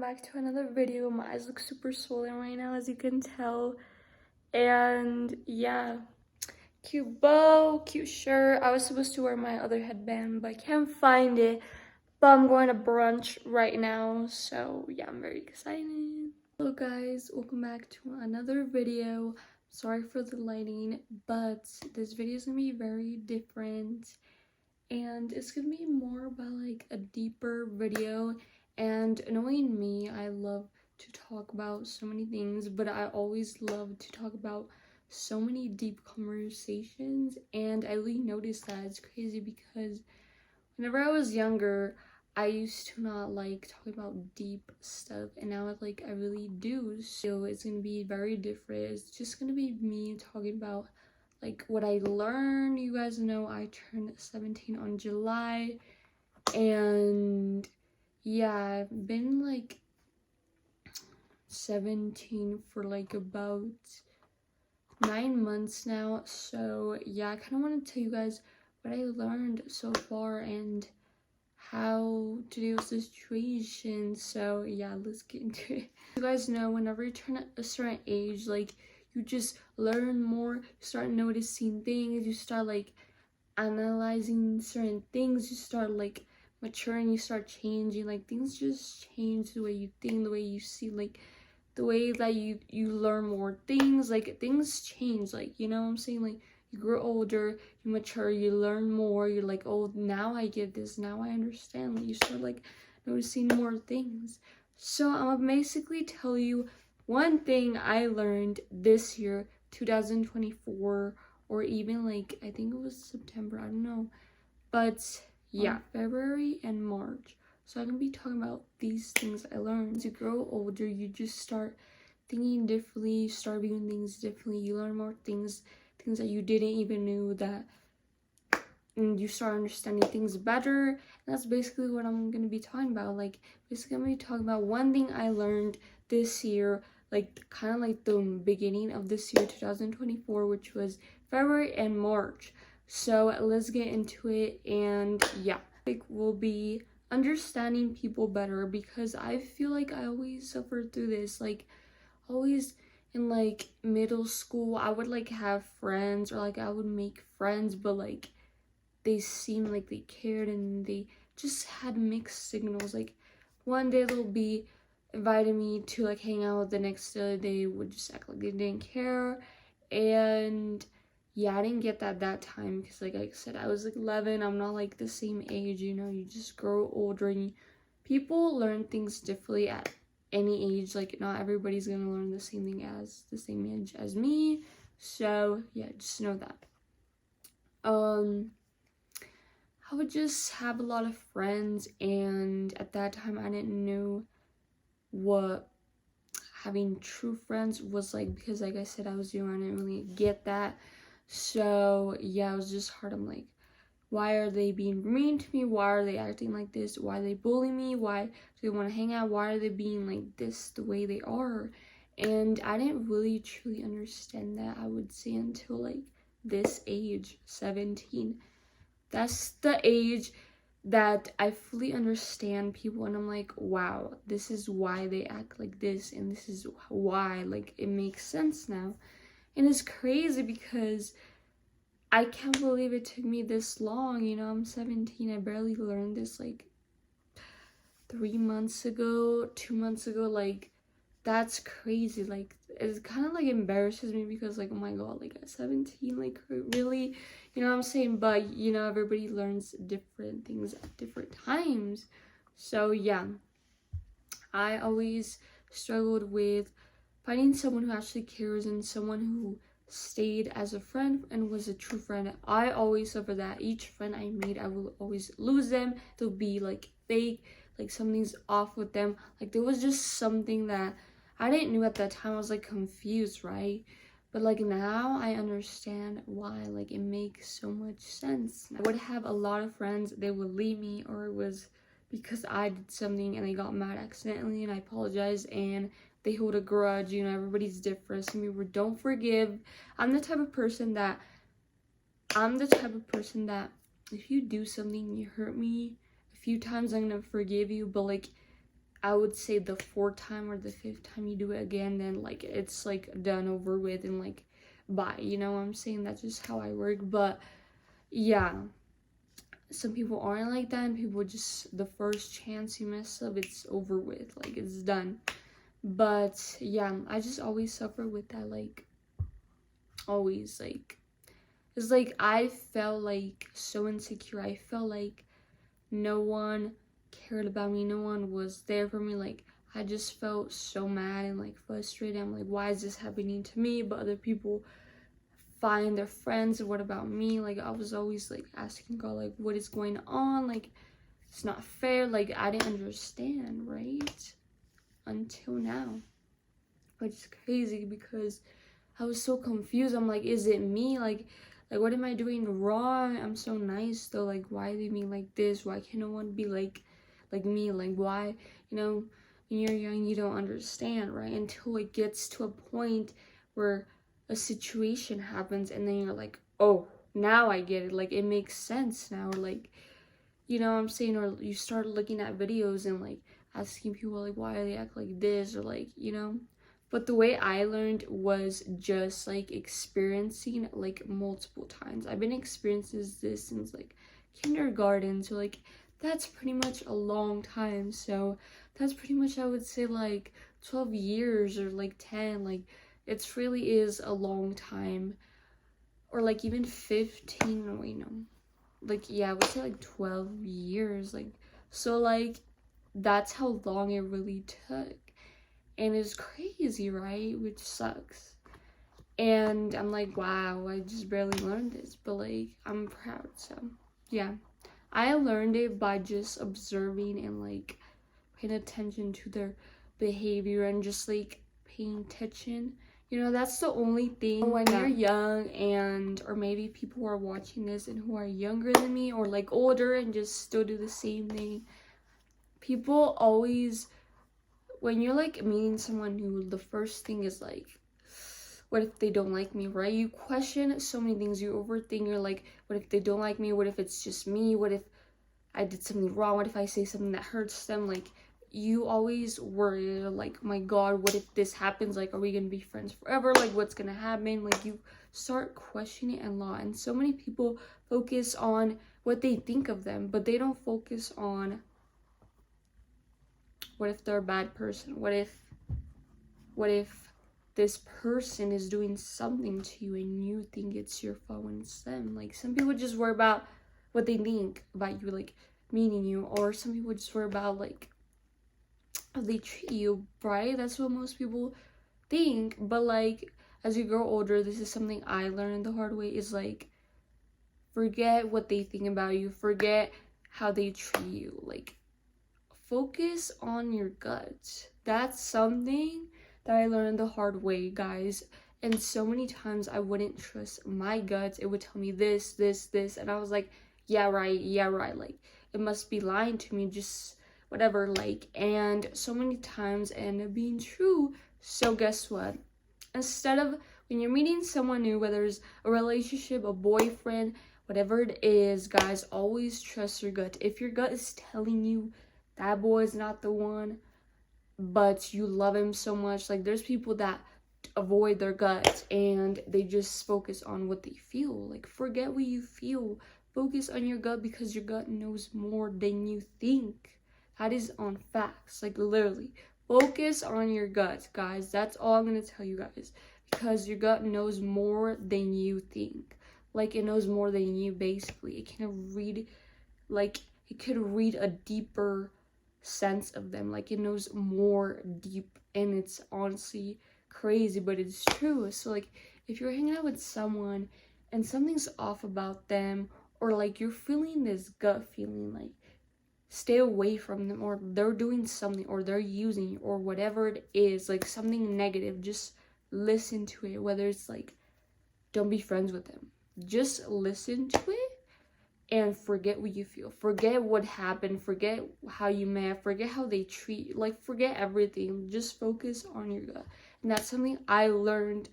back to another video. My eyes look super swollen right now, as you can tell. And yeah, cute bow, cute shirt. I was supposed to wear my other headband, but I can't find it. But I'm going to brunch right now, so yeah, I'm very excited. Hello guys, welcome back to another video. Sorry for the lighting, but this video is gonna be very different, and it's gonna be more about like a deeper video. And knowing me, I love to talk about so many things, but I always love to talk about so many deep conversations. And I really noticed that it's crazy because whenever I was younger, I used to not like talking about deep stuff, and now I really do. So it's gonna be very different. It's just gonna be me talking about like what I learned. You guys know I turned 17 on July, and yeah, I've been like 17 for like about 9 months now. So yeah, I kind of want to tell you guys what I learned so far and how to deal with the situation. So yeah, let's get into it. You guys know whenever you turn a certain age, like you just learn more, you start noticing things, you start like analyzing certain things, you start like maturing, you start changing, like things just change, the way you think, the way you see, like the way that you learn more things, like things change, like, you know what I'm saying? Like you grow older, you mature, you learn more, you're like, oh, now I get this, now I understand. Like you start like noticing more things. So I'm gonna basically tell you one thing I learned this year, 2024, or even like I think it was September, I don't know, but yeah, February and March. So I'm gonna be talking about these things I learned. As you grow older, you just start thinking differently, you start viewing things differently, you learn more things that you didn't even knew that, and you start understanding things better. And that's basically what I'm gonna be talking about. Like basically I'm gonna be talking about one thing I learned this year, like kind of like the beginning of this year, 2024, which was February and March. So let's get into it. And yeah, like we'll be understanding people better, because I feel like I always suffered through this. Like always in like middle school, I would like have friends, or like I would make friends, but like they seemed like they cared, and they just had mixed signals. Like one day they'll be inviting me to like hang out, the next day they would just act like they didn't care. And yeah, I didn't get that time, because like I said, I was like 11. I'm not like the same age, you know, you just grow older, and people learn things differently at any age. Like not everybody's gonna learn the same thing as the same age as me. So yeah, just know that. I would just have a lot of friends, and at that time I didn't know what having true friends was like, because like I said, I was young, I didn't really get that. So yeah, it was just hard. I'm like, why are they being mean to me? Why are they acting like this? Why are they bullying me? Why do they want to hang out? Why are they being like this the way they are? And I didn't really truly understand that, I would say, until like this age, 17. That's the age that I fully understand people, and I'm like, wow, this is why they act like this, and this is why, like, it makes sense now. And it's crazy because I can't believe it took me this long. You know, I'm 17. I barely learned this like 3 months ago, 2 months ago. Like, that's crazy. Like, it kind of like embarrasses me, because like, oh my god, like at 17, like really, you know what I'm saying? But you know, everybody learns different things at different times. So yeah, I always struggled with finding someone who actually cares, and someone who stayed as a friend and was a true friend. I always suffer that. Each friend I made, I will always lose them. They'll be like fake, like something's off with them. Like there was just something that I didn't know at that time. I was like confused, right? But like now I understand why. Like it makes so much sense. I would have a lot of friends, they would leave me, or it was because I did something and they got mad accidentally, and I apologized, and they hold a grudge. You know, everybody's different. Some people don't forgive. I'm the type of person that if you do something, you hurt me a few times, I'm gonna forgive you, but like I would say the fourth time or the fifth time you do it again, then like it's like done, over with, and like bye, you know what I'm saying? That's just how I work. But yeah, some people aren't like that, and people just, the first chance you mess up, it's over with, like it's done. But yeah, I just always suffer with that, like always, like it's like I felt like so insecure. I felt like no one cared about me, no one was there for me. Like I just felt so mad and like frustrated. I'm like, why is this happening to me, but other people find their friends, and what about me? Like I was always like asking God, like, what is going on? Like it's not fair. Like I didn't understand, right? Until now, which is crazy because I was so confused. I'm like, is it me? Like what am I doing wrong? I'm so nice though. Like why are they being like this? Why can't no one be like me? Like why, you know, when you're young you don't understand, right? Until it gets to a point where a situation happens and then you're like, oh, now I get it. Like it makes sense now. Like, you know what I'm saying? Or you start looking at videos and like asking people like why they act like this, or like, you know. But the way I learned was just like experiencing like multiple times. I've been experiencing this since like kindergarten, so like that's pretty much a long time. So that's pretty much, I would say, like 12 years or like 10. Like it's really is a long time. Or like even 15. No, wait, no, like yeah, I would say like 12 years. Like so like that's how long it really took, and it's crazy, right? Which sucks. And I'm like, wow, I just barely learned this, but like I'm proud. So yeah, I learned it by just observing and like paying attention to their behavior and just like paying attention. You know, that's the only thing when you're young, and or maybe people who are watching this and who are younger than me or like older and just still do the same thing. People always, when you're like meeting someone new, the first thing is like, what if they don't like me, right? You question so many things, you overthink, you're like, what if they don't like me? What if it's just me? What if I did something wrong? What if I say something that hurts them? Like you always worry, like, my God, what if this happens? Like, are we gonna be friends forever? Like, what's gonna happen? Like, you start questioning a lot. And so many people focus on what they think of them, but they don't focus on what if they're a bad person? What if this person is doing something to you and you think it's your fault when it's them? Like, some people just worry about what they think about you, like meeting you, or some people just worry about like how they treat you, right? That's what most people think. But like as you grow older, this is something I learned the hard way, is like, forget what they think about you, forget how they treat you, like focus on your gut. That's something that I learned the hard way, guys. And so many times I wouldn't trust my gut. It would tell me this, this, this, and I was like, yeah, right, yeah, right. Like it must be lying to me, just whatever. Like, and so many times it ended up being true. So guess what? Instead of, when you're meeting someone new, whether it's a relationship, a boyfriend, whatever it is, guys, always trust your gut. If your gut is telling you that boy is not the one, but you love him so much, like there's people that avoid their gut and they just focus on what they feel. Like, forget what you feel, focus on your gut, because your gut knows more than you think. That is on facts, like literally. Focus on your gut, guys. That's all I'm gonna tell you guys, because your gut knows more than you think. Like, it knows more than you, basically. It can read, like, it could read a deeper sense of them. Like, it knows more deep, and it's honestly crazy, but it's true. So like, if you're hanging out with someone and something's off about them, or like you're feeling this gut feeling, like stay away from them, or they're doing something, or they're using you, or whatever it is, like something negative, just listen to it. Whether it's like, don't be friends with them, just listen to it and forget what you feel, forget what happened, forget how you met, forget how they treat you, like forget everything, just focus on your gut. And that's something I learned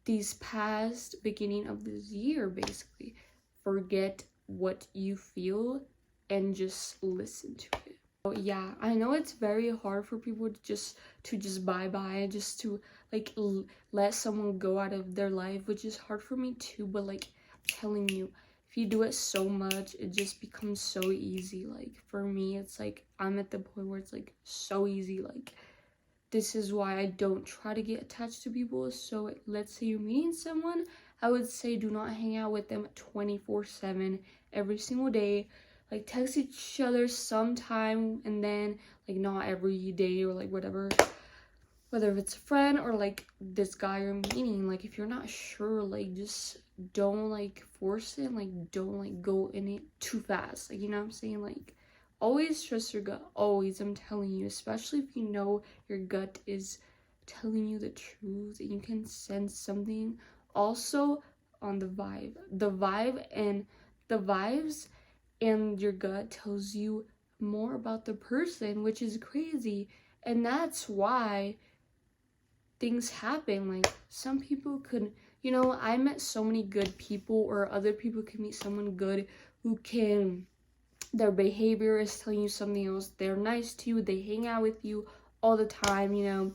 these past beginning of this year, basically. Forget what you feel and just listen to it. Yeah, I know it's very hard for people to just bye, just to like let someone go out of their life, which is hard for me too. But like telling you, if you do it so much, it just becomes so easy. Like for me, it's like I'm at the point where it's like so easy. Like this is why I don't try to get attached to people. So let's say you're meeting someone, I would say do not hang out with them 24/7 every single day. Like text each other sometime and then like not every day or like whatever. Whether if it's a friend or like this guy you're meeting, like if you're not sure, like just don't like force it, like don't like go in it too fast. Like you know what I'm saying? Like always trust your gut. Always, I'm telling you, especially if you know your gut is telling you the truth and you can sense something. Also on the vibe. The vibes and your gut tells you more about the person, which is crazy. And that's why things happen. Like some people could, you know, I met so many good people, or other people can meet someone good who can, their behavior is telling you something else. They're nice to you, they hang out with you all the time, you know,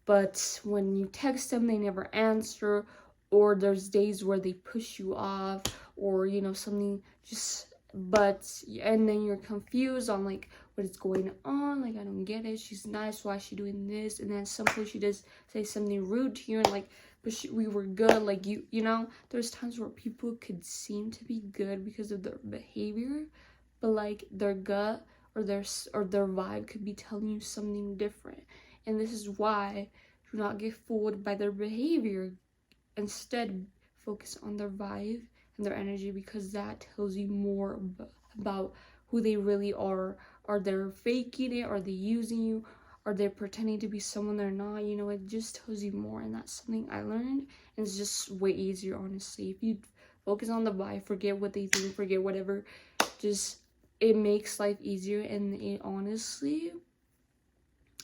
but when you text them they never answer, or there's days where they push you off, or you know something just, but and then you're confused on like what is going on. Like I don't get it, she's nice, why is she doing this? And then at some point she does say something rude to you, and like but we were good. Like you know, there's times where people could seem to be good because of their behavior, but like their gut or their vibe could be telling you something different. And this is why do not get fooled by their behavior. Instead, focus on their vibe and their energy, because that tells you more about who they really are. Are they faking it? Are they using you? Are they pretending to be someone they're not? You know, it just tells you more. And that's something I learned. And it's just way easier, honestly. If you focus on the vibe, forget what they think, forget whatever, just it makes life easier. And it honestly,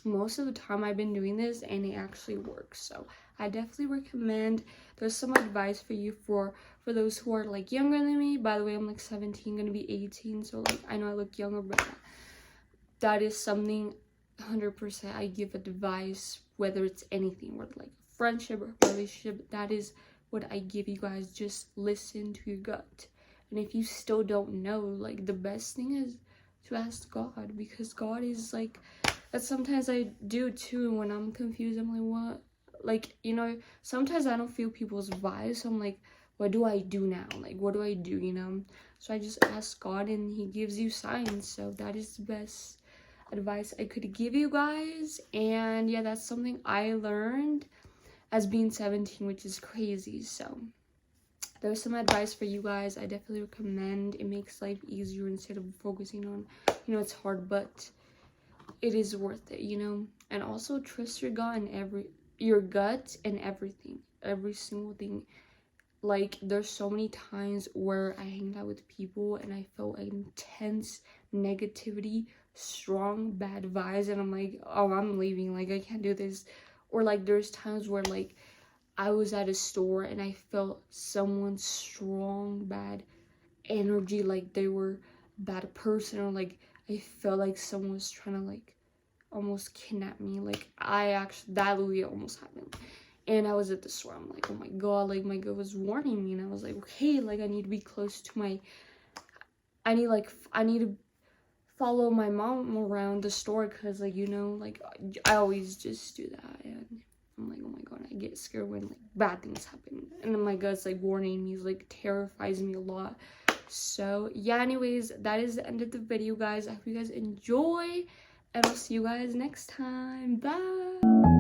most of the time I've been doing this and it actually works. So I definitely recommend. There's some advice for you for those who are like younger than me. By the way, I'm like 17, gonna be 18, so like I know I look younger, but that is something 100% I give advice, whether it's anything, whether like friendship or relationship. That is what I give you guys. Just listen to your gut. And if you still don't know, like the best thing is to ask God, because God is like, that sometimes I do too. When I'm confused, I'm like, what? Like, you know, sometimes I don't feel people's vibes. So I'm like, what do I do now? Like, what do I do, you know? So I just ask God and he gives you signs. So that is the best advice I could give you guys. And yeah, that's something I learned as being 17, which is crazy. So there's some advice for you guys. I definitely recommend. It makes life easier instead of focusing on, you know, it's hard, but it is worth it, you know. And also trust your gut and everything, every single thing. Like there's so many times where I hanged out with people and I felt intense negativity, strong bad vibes, and I'm like, oh, I'm leaving, like I can't do this. Or like there's times where like I was at a store and I felt someone's strong bad energy, like they were a bad person, or like I felt like someone was trying to like almost kidnap me. Like that literally almost happened. And I was at the store, I'm like, oh my god, like my gut was warning me, and I was like, okay, like I need to be close to I need to follow my mom around the store, because like, you know, like I always just do that. And I'm like, oh my god, I get scared when like bad things happen, and then my gut's like warning me, like terrifies me a lot. So yeah, anyways, that is the end of the video, guys. I hope you guys enjoy, and I'll see you guys next time. Bye.